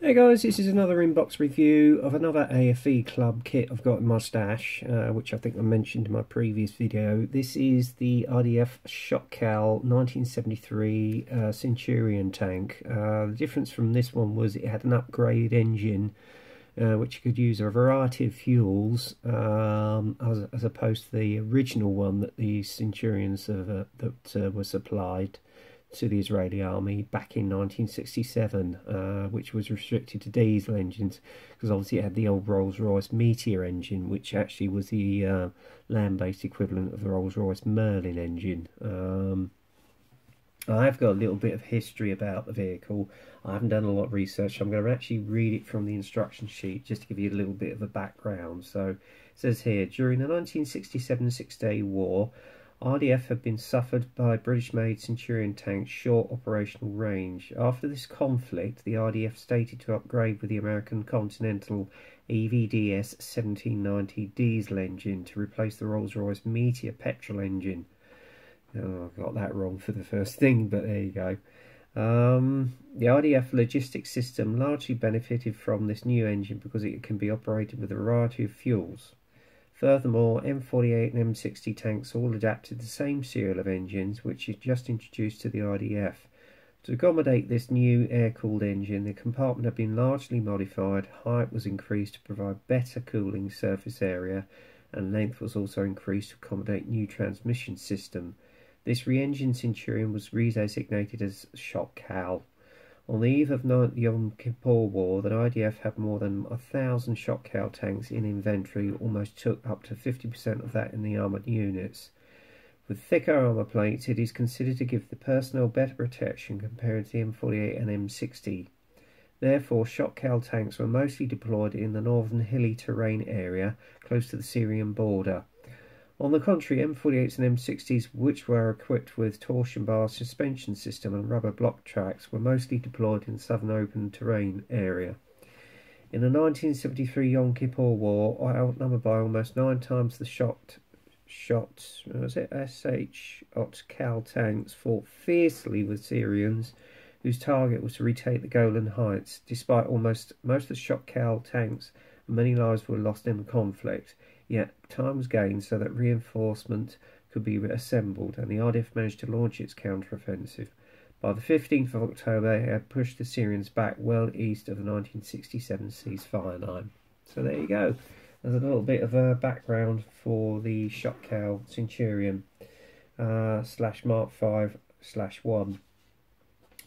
Hey guys, this is another inbox review of another AFV club kit I've got in my stash, which I think I mentioned in my previous video. This is the IDF Shot KAL 1973 Centurion tank. The difference from this one was it had an upgrade engine which you could use a variety of fuels as opposed to the original one that the Centurions were supplied to the Israeli army back in 1967, which was restricted to diesel engines because obviously it had the old Rolls-Royce Meteor engine, which actually was the land-based equivalent of the Rolls-Royce Merlin engine. I've got a little bit of history about the vehicle. I haven't done a lot of research. I'm going to actually read it from the instruction sheet just to give you a little bit of a background. So it says here, during the 1967 Six-Day War, IDF had been suffered by British-made Centurion tanks' short operational range. After this conflict, the IDF stated to upgrade with the American Continental EVDS 1790 diesel engine to replace the Rolls-Royce Meteor petrol engine. Oh, I got that wrong for the first thing, but there you go. The IDF logistics system largely benefited from this new engine because it can be operated with a variety of fuels. Furthermore, M48 and M60 tanks all adapted the same serial of engines which is just introduced to the IDF. To accommodate this new air-cooled engine, the compartment had been largely modified, height was increased to provide better cooling surface area, and length was also increased to accommodate new transmission system. This re-engined Centurion was redesignated as Shot KAL. On the eve of the Yom Kippur War, the IDF had more than 1,000 Shot KAL tanks in inventory, almost took up to 50% of that in the armoured units. With thicker armour plates, it is considered to give the personnel better protection compared to the M48 and M60. Therefore, Shot KAL tanks were mostly deployed in the northern hilly terrain area close to the Syrian border. On the contrary, M48s and M60s, which were equipped with torsion bar suspension system and rubber block tracks, were mostly deployed in the southern open terrain area. In the 1973 Yom Kippur War, outnumbered by almost 9 times the Shot KAL tanks fought fiercely with Syrians, whose target was to retake the Golan Heights. Despite most of the Shot KAL tanks, many lives were lost in the conflict. Yet time was gained so that reinforcement could be assembled, and the IDF managed to launch its counter-offensive. By the 15th of October, it had pushed the Syrians back well east of the 1967 ceasefire line. So there you go. There's a little bit of a background for the Shot KAL Centurion / Mark 5/1.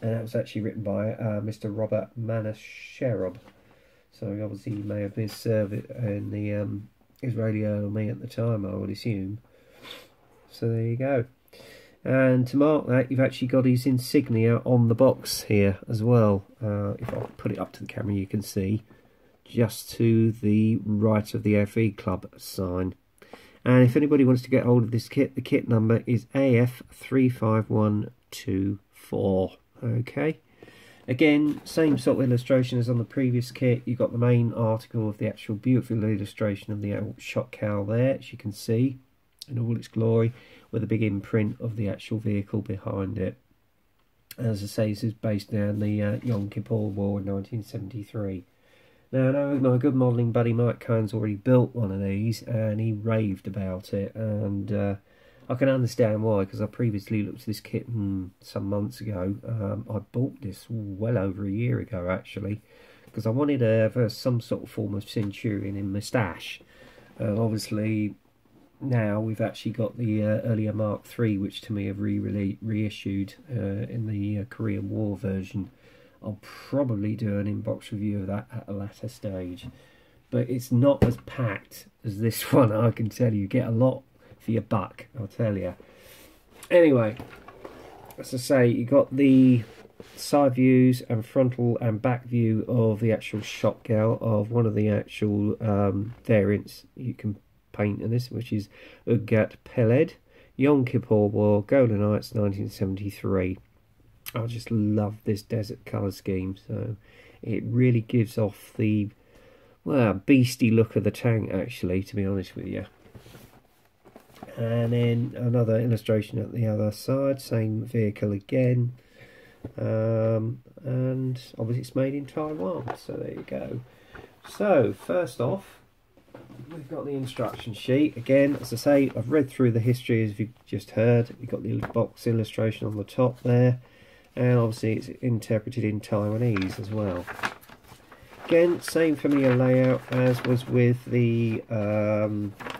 And that was actually written by Mr. Robert Manasherob. So obviously he may have been serving in the Israeli army at the time, I would assume. So there you go. And to mark that, you've actually got his insignia on the box here as well. If I put it up to the camera, you can see just to the right of the AFV club sign. And if anybody wants to get hold of this kit, the kit number is AF35124. Okay. Again, same sort of illustration as on the previous kit. You've got the main article of the actual beautiful illustration of the Shot KAL there, as you can see, in all its glory, with a big imprint of the actual vehicle behind it. As I say, this is based on the Yom Kippur War in 1973. Now, I know my good modelling buddy Mike Cohen's already built one of these, and he raved about it, and I can understand why, because I previously looked at this kit some months ago. I bought this well over a year ago, actually, because I wanted to have some sort of form of Centurion in my stash. Obviously, now we've actually got the earlier Mark III, which to me have reissued in the Korean War version. I'll probably do an inbox review of that at a later stage. But it's not as packed as this one, I can tell you. You get a lot for your buck, I'll tell you. Anyway, as I say, you got the side views and frontal and back view of the actual Shot KAL of one of the actual variants you can paint in this, which is Ugat Peled, Yom Kippur War, Golan Heights 1973. I just love this desert colour scheme, so it really gives off the, well, beastie look of the tank, actually, to be honest with you. And then another illustration at the other side, same vehicle again. and obviously it's made in Taiwan, so there you go. So first off, we've got the instruction sheet. Again, as I say, I've read through the history as you've just heard. We've got the box illustration on the top there, and obviously it's interpreted in Taiwanese as well. Again, same familiar layout as was with the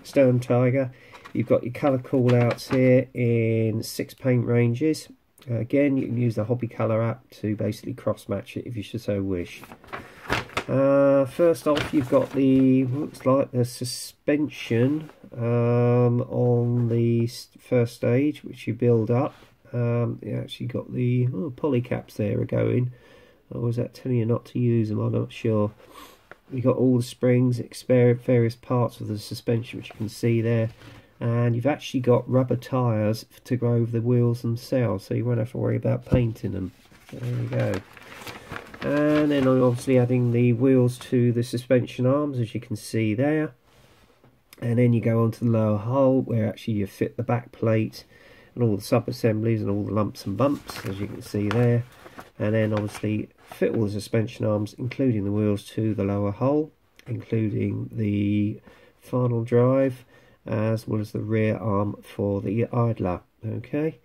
Stern Tiger. You've got your colour callouts here in 6 paint ranges. Again, you can use the Hobby Colour app to basically cross match it if you should so wish. First off, you've got the, looks like the suspension on the first stage, which you build up. You actually got the polycaps there are going. Or was that telling you not to use them? I'm not sure. You've got all the springs, various parts of the suspension, which you can see there. And you've actually got rubber tyres to go over the wheels themselves, so you won't have to worry about painting them. There you go. And then I'm obviously adding the wheels to the suspension arms, as you can see there. And then you go on to the lower hull, where actually you fit the back plate and all the sub-assemblies and all the lumps and bumps, as you can see there. And then obviously fit all the suspension arms, including the wheels, to the lower hull, including the final drive, as well as the rear arm for the idler. Okay,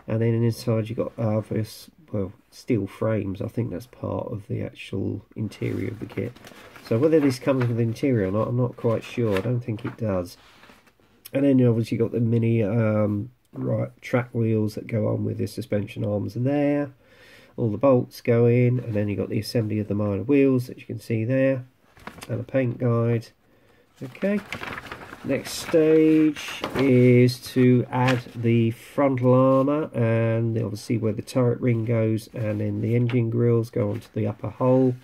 and then inside you've got various, well, steel frames. I think that's part of the actual interior of the kit. So whether this comes with the interior or not, I'm not quite sure. I don't think it does. And then you obviously got the mini track wheels that go on with the suspension arms there. All the bolts go in, and then you've got the assembly of the minor wheels that you can see there, and a paint guide. Okay, next stage is to add the frontal armor, and obviously where the turret ring goes, and then the engine grills go onto the upper hull,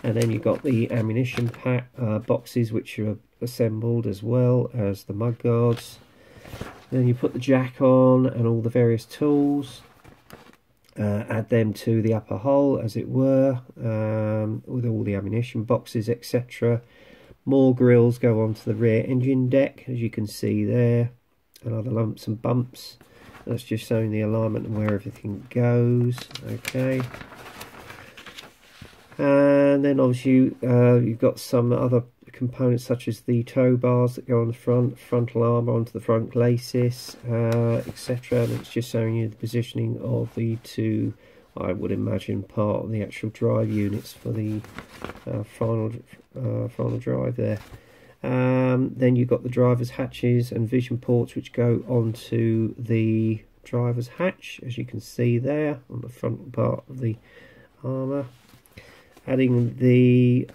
and then you've got the ammunition pack boxes which are assembled, as well as the mud guards. Then you put the jack on and all the various tools. Add them to the upper hull, as it were, with all the ammunition boxes, etc. More grills go onto the rear engine deck, as you can see there, and other lumps and bumps. That's just showing the alignment and where everything goes. Okay, and then obviously you've got some other components such as the tow bars that go on the front, frontal armor onto the front glacis, etc. And it's just showing you the positioning of the two, I would imagine, part of the actual drive units for the final drive there. Then you've got the driver's hatches and vision ports which go onto the driver's hatch, as you can see there on the front part of the armor. Adding the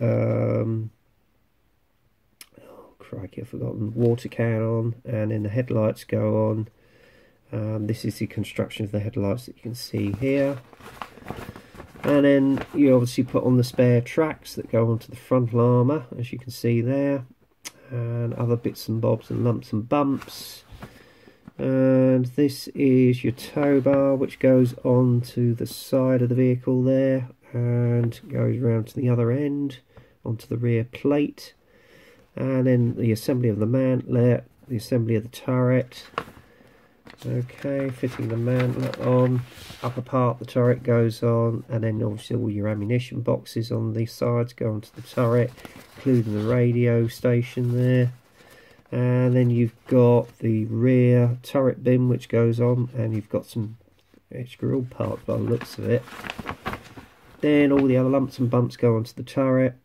crikey, I've forgotten, water can on, and then the headlights go on. This is the construction of the headlights that you can see here. And then you obviously put on the spare tracks that go onto the frontal armor, as you can see there, and other bits and bobs and lumps and bumps. And this is your tow bar, which goes onto the side of the vehicle there and goes around to the other end onto the rear plate. And then the assembly of the mantlet, the assembly of the turret. Okay, fitting the mantlet on, upper part of the turret goes on, and then obviously all your ammunition boxes on the sides go onto the turret, including the radio station there. And then you've got the rear turret bin which goes on, and you've got some extra grill parts by the looks of it. Then all the other lumps and bumps go onto the turret,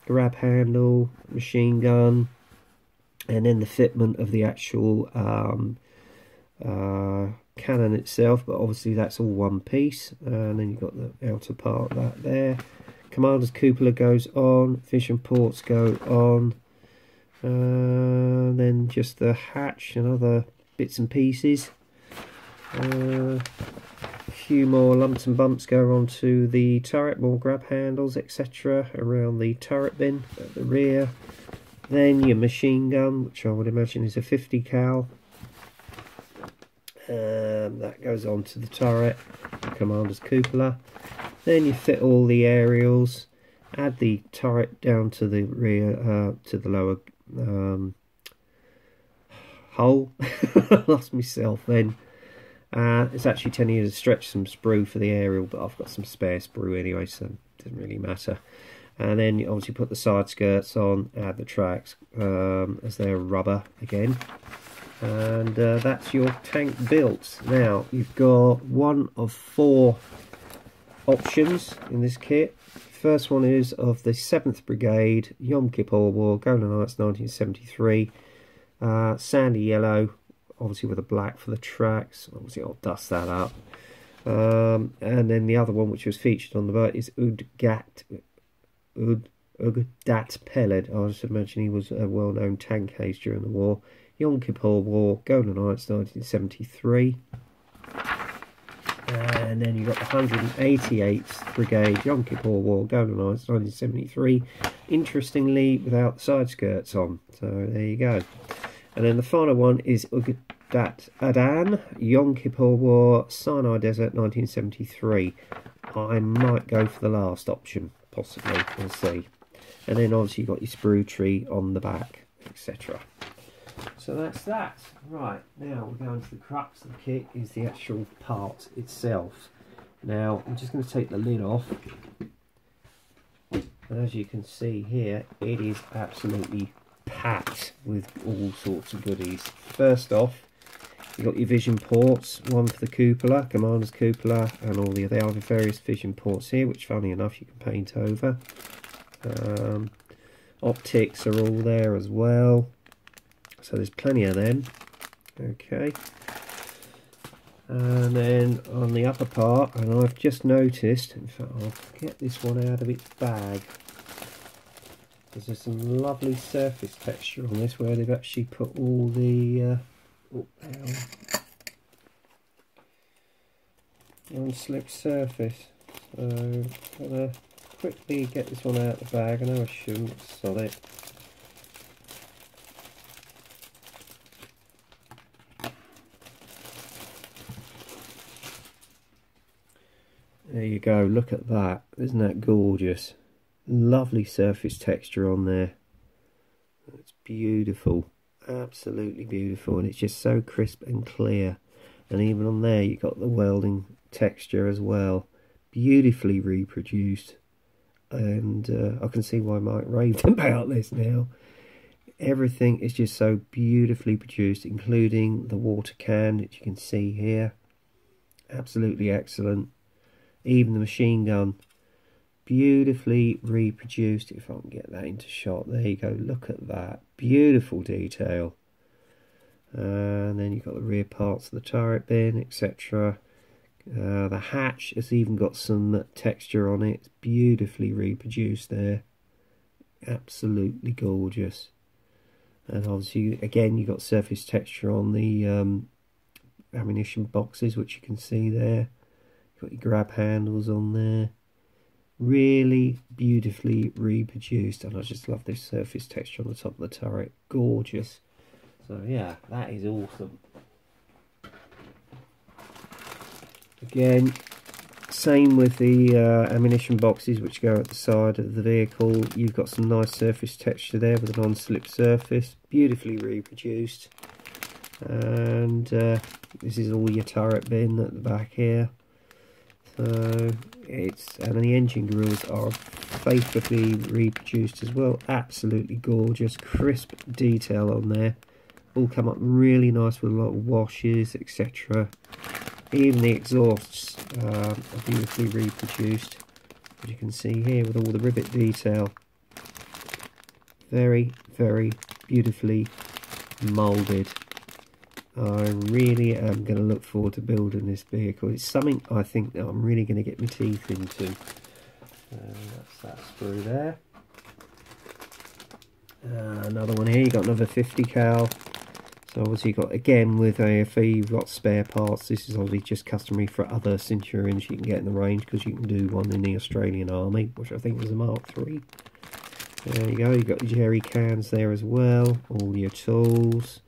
grab handle, machine gun, and then the fitment of the actual cannon itself, but obviously that's all one piece. And then you've got the outer part of that there. Commander's cupola goes on, vision ports go on, then just the hatch and other bits and pieces. A few more lumps and bumps go onto the turret, more grab handles, etc. around the turret bin at the rear. Then your machine gun, which I would imagine is a 50 cal. That goes onto the turret, the commander's cupola. Then you fit all the aerials, add the turret down to the rear, to the lower hull. Lost myself then. It's actually telling you to stretch some sprue for the aerial, but I've got some spare sprue anyway, so it doesn't really matter. And then you obviously put the side skirts on, add the tracks as they're rubber again. And that's your tank built. Now, you've got one of 4 options in this kit. First one is of the 7th Brigade, Yom Kippur War, Golan Heights 1973. Sandy yellow, obviously with a black for the tracks. Obviously I'll dust that up. And then the other one which was featured on the boat is Ugdat Peled. I should imagine he was a well-known tank ace during the war. Yom Kippur War, Golan Heights 1973. And then you've got the 188th Brigade, Yom Kippur War, Golan Heights 1973. Interestingly, without the side skirts on. So there you go. And then the final one is Ugdat Adan, Yom Kippur War, Sinai Desert 1973. I might go for the last option, possibly. We'll see. And then obviously you've got your sprue tree on the back, etc. So that's that. Right, now we're going to the crux of the kit, is the actual part itself. Now, I'm just going to take the lid off. And as you can see here, it is absolutely packed with all sorts of goodies. First off, you've got your vision ports, one for the cupola, commander's cupola, and all the other various vision ports here, which funny enough you can paint over. Optics are all there as well. So there's plenty of them. Okay. And then on the upper part, and I've just noticed, in fact I'll get this one out of its bag. There's some lovely surface texture on this where they've actually put all the unslipped surface. So I'm going to quickly get this one out of the bag. I know I shouldn't, sod it. There you go, look at that. Isn't that gorgeous? Lovely surface texture on there. It's beautiful, absolutely beautiful, and it's just so crisp and clear. And even on there you've got the welding texture as well, beautifully reproduced. And I can see why Mike raved about this now. Everything is just so beautifully produced, including the water can that you can see here. Absolutely excellent. Even the machine gun, beautifully reproduced. If I can get that into shot, there you go, look at that, beautiful detail. And then you've got the rear parts of the turret bin, etc. The hatch has even got some texture on it, it's beautifully reproduced there, absolutely gorgeous. And obviously again you've got surface texture on the ammunition boxes, which you can see there. Got your grab handles on there, really beautifully reproduced, and I just love this surface texture on the top of the turret, gorgeous. So yeah, that is awesome. Again, same with the ammunition boxes which go at the side of the vehicle. You've got some nice surface texture there with a non-slip surface, beautifully reproduced. And this is all your turret bin at the back here. So and the engine grills are faithfully reproduced as well. Absolutely gorgeous, crisp detail on there. All come up really nice with a lot of washes, etc. Even the exhausts are beautifully reproduced, as you can see here, with all the rivet detail. Very, very beautifully moulded. I really am going to look forward to building this vehicle. It's something I think that I'm really going to get my teeth into. That's that sprue there. Another one here, you've got another 50 cal. So obviously you've got, again with AFV, you've got spare parts. This is obviously just customary for other Centurions you can get in the range, because you can do one in the Australian Army, which I think is a Mark III. There you go, you've got your jerry cans there as well, all your tools,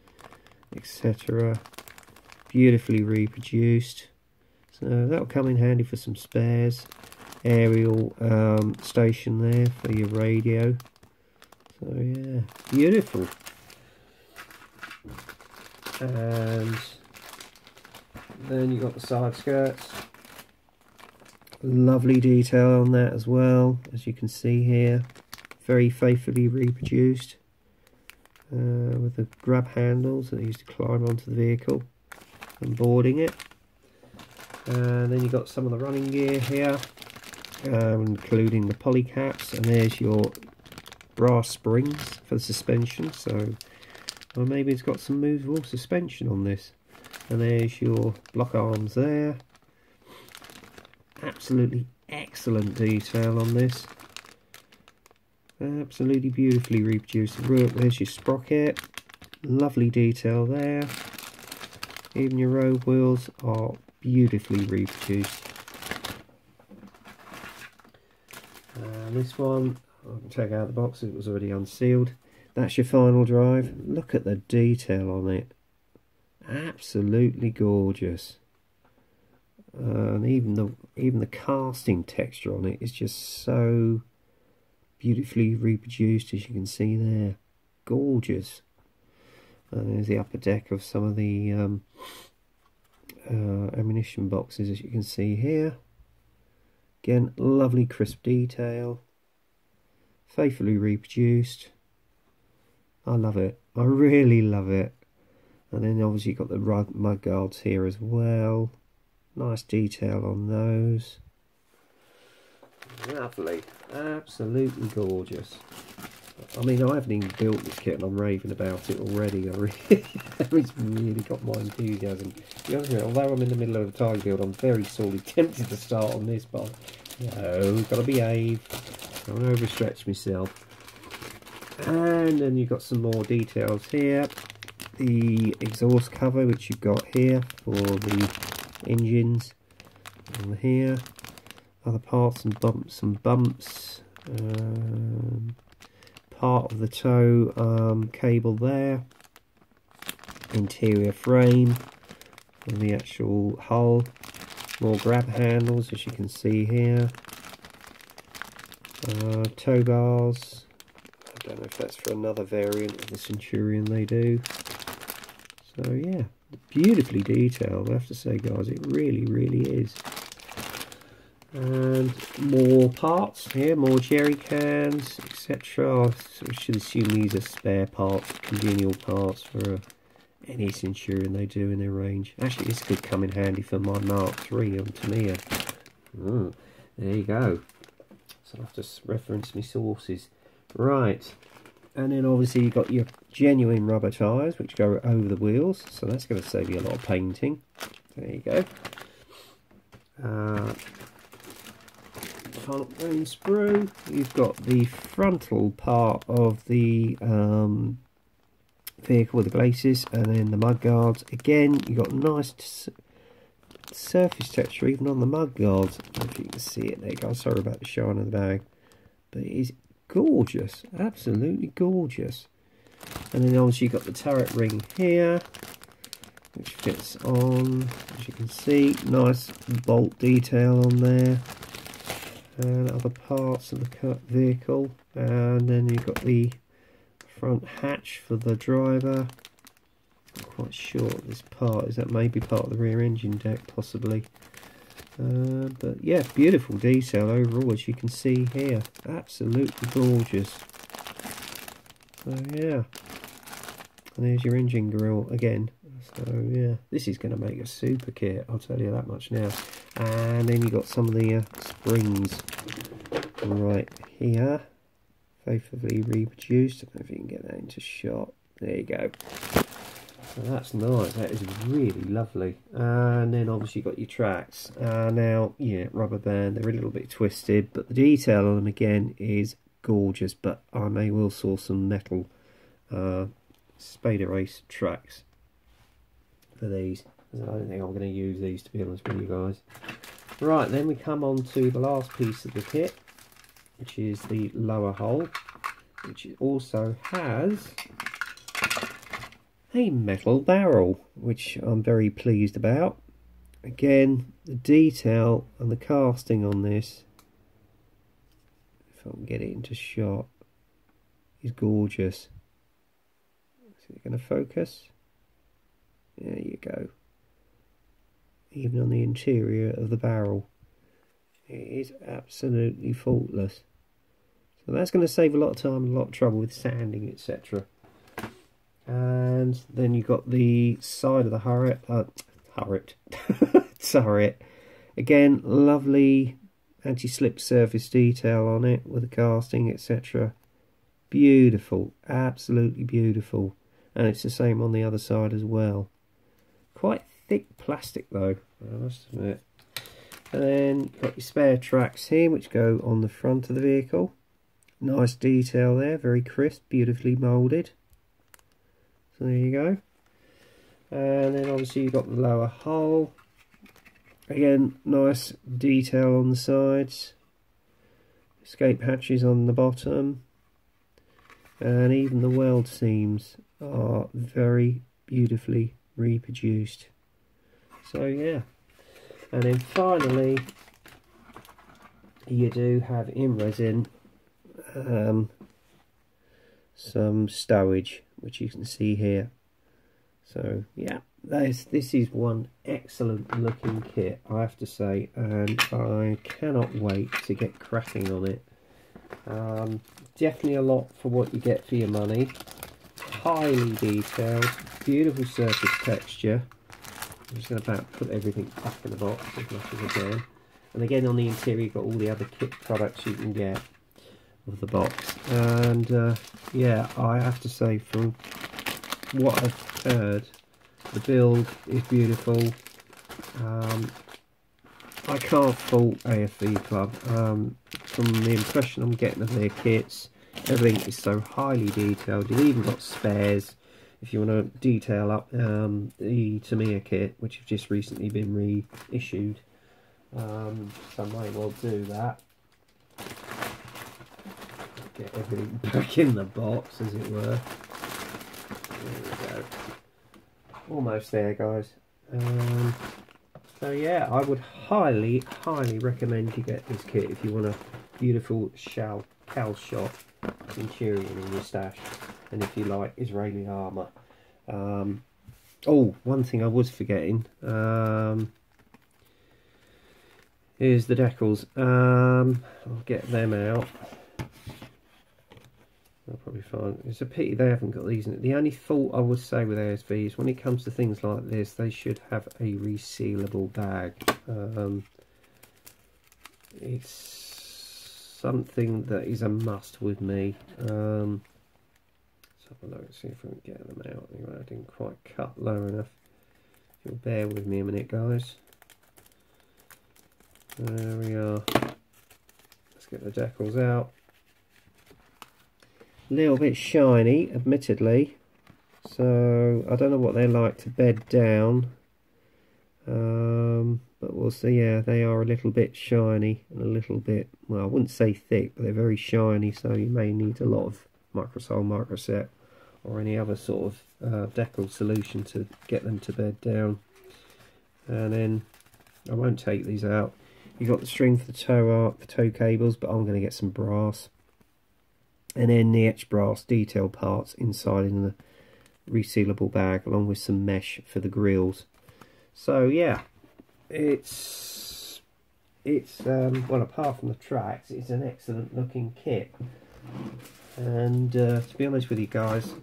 etc. Beautifully reproduced. So that'll come in handy for some spares. Aerial station there for your radio. So yeah, beautiful. And Then you've got the side skirts. Lovely detail on that as well, as you can see here. Very faithfully reproduced. With the grab handles that are used to climb onto the vehicle and boarding it. And then you've got some of the running gear here, including the poly caps, and there's your brass springs for the suspension. So, well, maybe it's got some movable suspension on this. And there's your block arms there. Absolutely excellent detail on this. Absolutely beautifully reproduced. There's your sprocket. Lovely detail there. Even your road wheels are beautifully reproduced. And this one, I can take out the box, it was already unsealed. That's your final drive. Look at the detail on it. Absolutely gorgeous. And even the casting texture on it is just so beautifully reproduced, as you can see there. Gorgeous. And there's the upper deck of some of the ammunition boxes, as you can see here. Again, lovely crisp detail. Faithfully reproduced. I love it. I really love it. And then obviously you've got the mud guards here as well. Nice detail on those. Lovely. Absolutely gorgeous. I mean, I haven't even built this kit and I'm raving about it already. It's really got my enthusiasm. Although I'm in the middle of a tiger build, I'm very sorely tempted to start on this, but no, gotta behave. Don't overstretch myself. And then you've got some more details here. The exhaust cover, which you've got here for the engines, and here other parts and bumps, part of the tow cable there, interior frame for the actual hull, more grab handles, as you can see here, tow bars. I don't know if that's for another variant of the Centurion they do. So yeah, beautifully detailed, I have to say, guys, it really, really is. And more parts here, more jerry cans, etc. I should assume these are spare parts, congenial parts for any Centurion they do in their range. Actually, this could come in handy for my Mark III on Tamiya. There you go. So I have to reference my sources. Right. And then obviously you've got your genuine rubber tyres which go over the wheels, so that's going to save you a lot of painting. There you go. Front rain sprue. You've got the frontal part of the vehicle with the glacis, and then the mud guards. Again, you've got nice surface texture even on the mud guards. I don't know if you can see it there, guys. Sorry about the shine of the bag, but it is gorgeous, absolutely gorgeous. And then obviously you've got the turret ring here, which fits on, as you can see, nice bolt detail on there, and other parts of the vehicle. And then you've got the front hatch for the driver. Not quite sure what this part is. That may be part of the rear engine deck, possibly. But yeah, beautiful detail overall, as you can see here. Absolutely gorgeous. So yeah. And there's your engine grille again. So yeah, this is going to make a super kit, I'll tell you that much now. And then you've got some of the springs right here. Faithfully reproduced. I don't know if you can get that into shot. There you go. So that's nice, that is really lovely. And then obviously you've got your tracks. Now, yeah, rubber band, they're a little bit twisted, but the detail on them again is gorgeous. But I may well source some metal Spader Race tracks for these. I don't think I'm going to use these, to be honest with you guys. Right, then we come on to the last piece of the kit, which is the lower hull, which also has a metal barrel, which I'm very pleased about. Again, the detail and the casting on this, if I can get it into shot, is gorgeous. Is it going to focus? There you go. even on the interior of the barrel. It is absolutely faultless. So that's going to save a lot of time and a lot of trouble with sanding, etc. And then you've got the side of the turret. Again, lovely anti-slip surface detail on it with the casting, etc. Beautiful, absolutely beautiful. And it's the same on the other side as well. Quite thick plastic though, I must admit. And then you've got your spare tracks here, which go on the front of the vehicle. Nice detail there, very crisp, beautifully moulded. So there you go. And then obviously you've got the lower hull. Again, nice detail on the sides. Escape hatches on the bottom. And even the weld seams are very beautifully reproduced. So yeah. And then finally, you do have in resin some stowage, which you can see here. So yeah, this is one excellent looking kit, I have to say, and I cannot wait to get cracking on it. Definitely a lot for what you get for your money. Highly detailed, beautiful surface texture. I'm just going to about put everything back in the box as much as I can. And again, on the interior you've got all the other kit products you can get of the box. And yeah, I have to say, from what I've heard, the build is beautiful. I can't fault AFV Club. From the impression I'm getting of their kits, everything is so highly detailed. You've even got spares if you want to detail up the Tamiya kit, which have just recently been reissued. So I might well do that. Get everything back in the box, as it were. There we go. Almost there, guys. So yeah, I would highly recommend you get this kit if you want a beautiful KAL Shot Centurion in your stash, and if you like Israeli armour. Oh, one thing I was forgetting is the decals. I'll get them out. I'll probably find it's a pity they haven't got these in it. The only fault I would say with ASV is when it comes to things like this, they should have a resealable bag. It's something that is a must with me. Let's have a look, see if we can get them out. Anyway, I didn't quite cut low enough. If you'll bear with me a minute, guys. There we are. Let's get the decals out. A little bit shiny, admittedly, so I don't know what they're like to bed down, but we'll see. Yeah, they are a little bit shiny and a little bit, well, I wouldn't say thick, but they're very shiny, so you may need a lot of microsol, microset, or any other sort of decal solution to get them to bed down. And then I won't take these out. You've got the string for the toe cables, but I'm going to get some brass. And then the etched brass detail parts inside in the resealable bag, along with some mesh for the grills. So yeah, it's well, apart from the tracks, it's an excellent looking kit. And to be honest with you guys,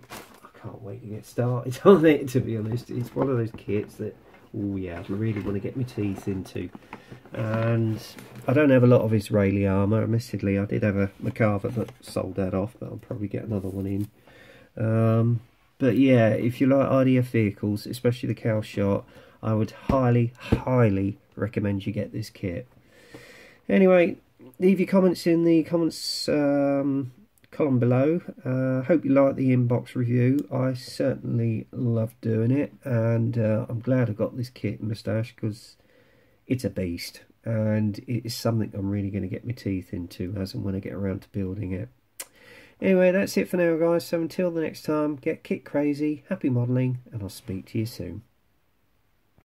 I can't wait to get started on it. To be honest, it's one of those kits that, oh yeah, I really want to get my teeth into. And I don't have a lot of Israeli armour, admittedly. I did have a Merkava but sold that off, but I'll probably get another one in. But yeah, if you like IDF vehicles, especially the KAL Shot, I would highly recommend you get this kit. Anyway, leave your comments in the comments column below. Hope you like the inbox review. I certainly love doing it, and I'm glad I got this kit in my stash, because it's a beast, and it is something I'm really going to get my teeth into as and when I get around to building it. Anyway, that's it for now, guys. So until the next time, get kit crazy, happy modelling, and I'll speak to you soon.